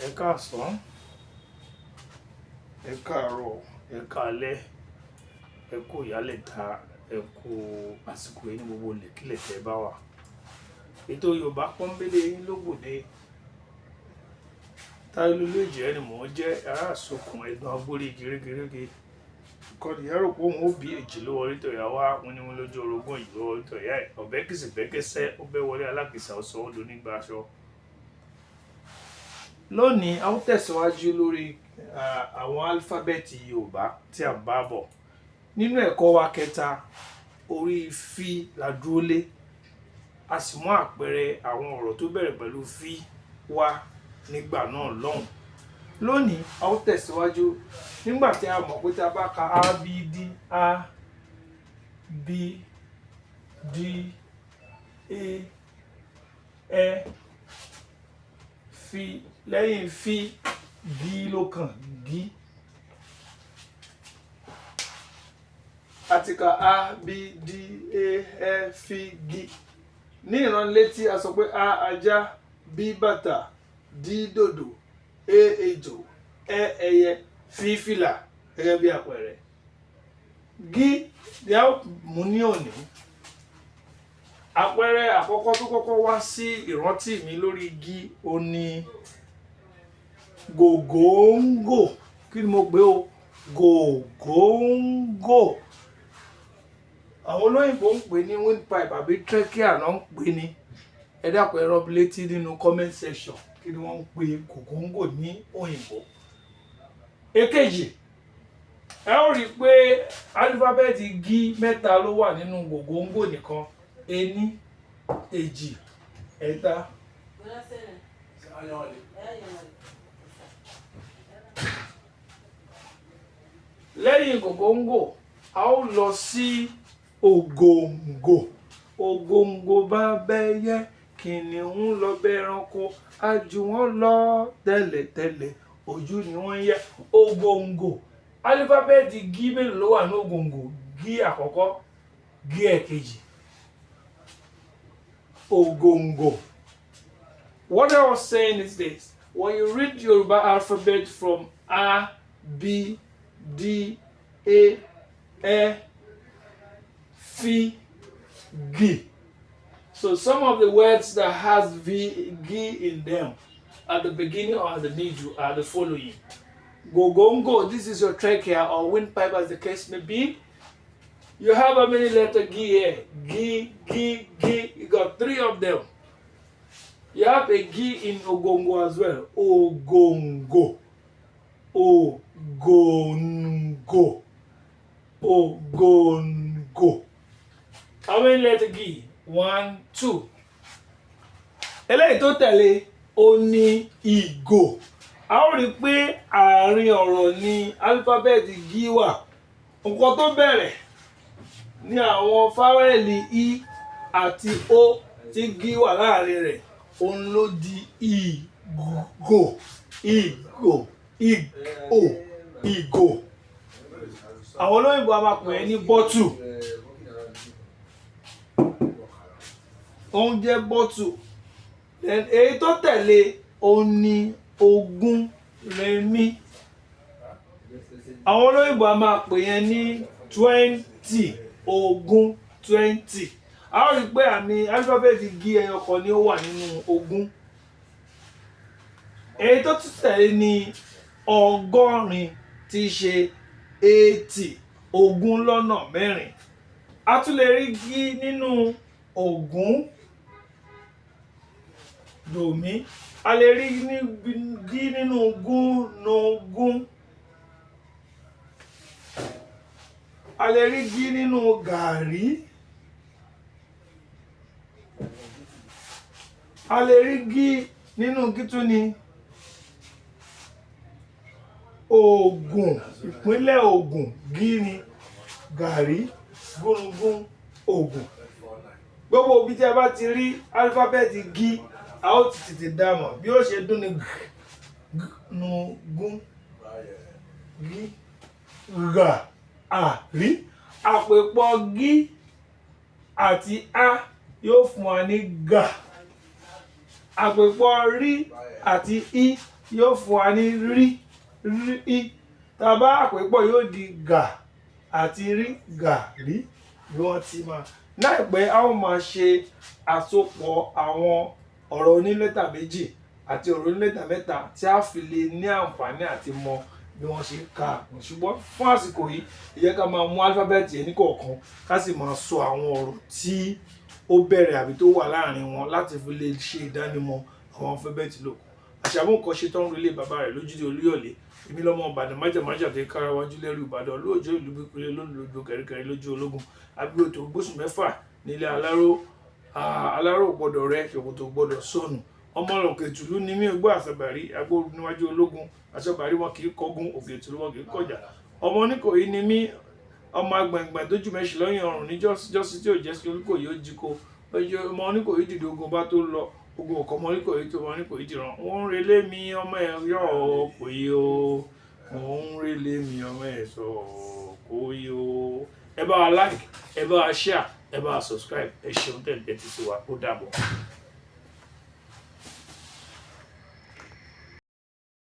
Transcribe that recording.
ẹ káàsán, ẹ káàárọ̀, ẹ káalẹ́, ẹ kú ìyálẹ̀ta, ẹ kú àsìkò yìí ní gbogbo ilẹ̀kílẹ̀ tẹ́ bá wà. Ètò Yorùbá pọ́nbélé yín lógbòde. Táyélólú Èjìrẹ́ ni mò ń jẹ́, ará àsokùn ẹ̀gbọ́n agbórí gírígírígí. Ìkọ́ni ẹ̀rọ pé òun ó bí èjì ló wọlé tọ̀ ìyá wa, wọn ni wọn lójú orogún yìí ló wọlé tọ̀ ìyá ẹ̀. Ọ̀bẹ kìsì bẹ́kẹ́sẹ́, ó bẹ́ wọlé alákìsà ọ̀sọ́ ó do nígbà aṣọ. Lónìí, a ó tẹ̀síwájú lórí àwọn álífábẹ́ẹ̀tì Yorùbá tí a bá bọ̀. Nínú ẹ̀kọ́ wa kẹta, orí fi la dúró lé. A sì mú àpẹẹrẹ àwọn ọ̀rọ̀ tó bẹ̀rẹ̀ pẹ̀lú fi wá nígbà náà lọ́hùn. Lónìí, a ó tẹ̀síwájú nígbà tí a mọ̀ pé tí a bá ka A, B, D, A, B, D, E, Ẹ, fi, lẹ́yìn fi, G ló kàn, G. A ti ka A, B, D, E, Ẹ, fi, G. Ní ìránnilétí a sọ pé A ajá, B bàtà, D dòdò, E ejò, Ẹ ẹyẹ, fi fìlà gẹ́gẹ́ bí àpẹẹrẹ. G ni a mú ní òní. Àpẹẹrẹ àkọ́kọ́ tó kọ́kọ́ wá sí ìrántí mi lórí G ó ní gògóńgò. Kí ni mo pè o? Gògóńgò. Àwọn olóyìnbó ń pè ní windpipe àbí trachea náà ń pè ní. Ẹ dákun ẹ rán mi létí nínú comment section kí ni wọ́n ń pè gògóńgò ní òyìnbó. Èkejì, ẹ ó rí i pé álífábẹ́ẹ̀tì G mẹ́ta ló wà nínú gògóńgò nìkan. Ení, èjì, ẹ̀ta. Lẹ́yìn gògóńgò, a ó lọ sí ògòǹgò. Ògòǹgò bá bẹ́yẹ, kìnìún lọ bẹ́ranko, ajù wọn lọ tẹ́lẹ̀tẹ́lẹ̀, ojú ni wọ́n yẹ. Ògòǹgò. Álífábẹ́ẹ̀tì G mélòó ló wà ní ògòǹgò? G àkọ́kọ́, G ẹ̀kejì. Ògòǹgò. What I was saying is this: when you read Yoruba alphabet from A, B, D, E, Ẹ, fi, G. So some of the words that has G in them at the beginning or at the middle are the following. Gògóńgò, this is your trachea or windpipe as the case may be. You have how many letters G here? G, G, G. You got 3 of them. You have a G in ògòǹgò as well. Ògòǹgò. Ògòǹgò. Ògòǹgò. How many letters G? 1, 2. Eléyìí tó tẹ̀lé ó ní ìgò. A ó rí i pé àárín ọ̀rọ̀ ni álífábẹ́ẹ̀tì G wà. Nǹkan tó bẹ̀rẹ̀ ní àwọn fáwẹ́lì I àti O tí G wà láàrin rẹ̀, òun ló di ìgò. Ìgò. Ìgò. Ìgò. Àwọn olóyìnbó a máa pè é ní bottle. Òun jẹ́ bottle. Then èyí tó tẹ̀lé òun ni ogún, rẹmí. Àwọn olóyìnbó a máa pè yẹn ní 20, ogún, 20. A ó rí i pé àmì álífábẹ́ẹ̀tì G ẹyọ kan ni ó wà nínú ogún. Èyí tó tún tẹ̀lé ní ọgọ́rin tí í ṣe 80, ogún lọ́nà mẹ́rin. A tún lè rí G nínú ogún, dòmí. A lè rí G nínú gúnugún. A lè rí G nínú gàrí. A lè rí G nínú kítúni Ògùn. Ìpínlẹ̀ Ògùn, G ni gàrí, gúnugún, Ògùn. Gbogbo ibi tí a bá ti rí álífábẹ́ẹ̀tì G, a ó ti tètè dá mọ̀ bí ó ṣe dún ní gúnugún, G, gà, àrí. Àpèpọ̀ G àti A yóò fún wa ní gà. Àpèpọ̀ rí àti I yóò fún wa ní rí rí. Tá a bá àpépọ̀ yóò di gà àti rí gàrí bí wọ́n ti máa. Láìpẹ́ a ó máa ṣe àsopọ̀ àwọn ọ̀rọ̀ onílẹ́tà méjì àti ọ̀rọ̀ onílẹ́tà mẹ́ta tí a fi lè ní àǹfààní àti mọ bí wọ́n ṣe ka. Ṣùgbọ́n fún àsìkò yìí ẹ jẹ́ ká máa mú álífábẹ́ẹ̀tì ẹni kọ̀ọ̀kan ká sì máa sọ àwọn ọ̀rọ̀ tí ó bẹ̀rẹ̀ àbí tó wà láàrin wọn láti fi lè ṣe ìdánimọ̀ àwọn álífábẹ́ẹ̀tì lókun. Àṣàmú nǹkan ṣe tán relé bàbá rẹ̀ lójúde Olúyọ̀lé. Èmi lọ́mọ Ìbàdàn májàmájà tó kára wájú lẹ́rù Ìbàdàn olóòjó ìlú Bíkúnlé lóńdó kẹ̀ríkẹ̀rí lójú ológun. Abíyó tó gbóṣù mẹ́fà nílé aláró gbọ́dọ̀ rẹ ṣòkòtò gbọ́dọ̀ sọnù. Ọmọ òkè ìtùlú ni mí gbọ́ àṣàbàrí agbóru níwájú ológun. Àṣàbàrí wọn kì í kọgun òkè ìtùlú wọn kì í kọjà. Ọmọ Oníkòyí ni mí ọmọ agbẹ̀ngbẹ̀ tójú mẹ́sì lọ́yìn ọrùn ní jọ́sí tí ò jẹ́ sí Oníkòyí ó jí ko. Ọmọ Oníkòyí dìde ogun bá tó lọ ogun ọkọ̀ ọmọ Oníkòyí tó ọmọ Oníkòyí dìran. Wọ́n ń relé mi ọmọ ẹ̀yọ́ Òkòyí o. Wọ́n ń relé mi ọmọ ẹ̀sọ́ Òkòyí o. Ẹ bá wa like, ẹ bá wa share, ẹ bá wa subscribe. Ẹ ṣeun tẹ̀ ń tẹ́tí sí wa. Ó dàbọ̀.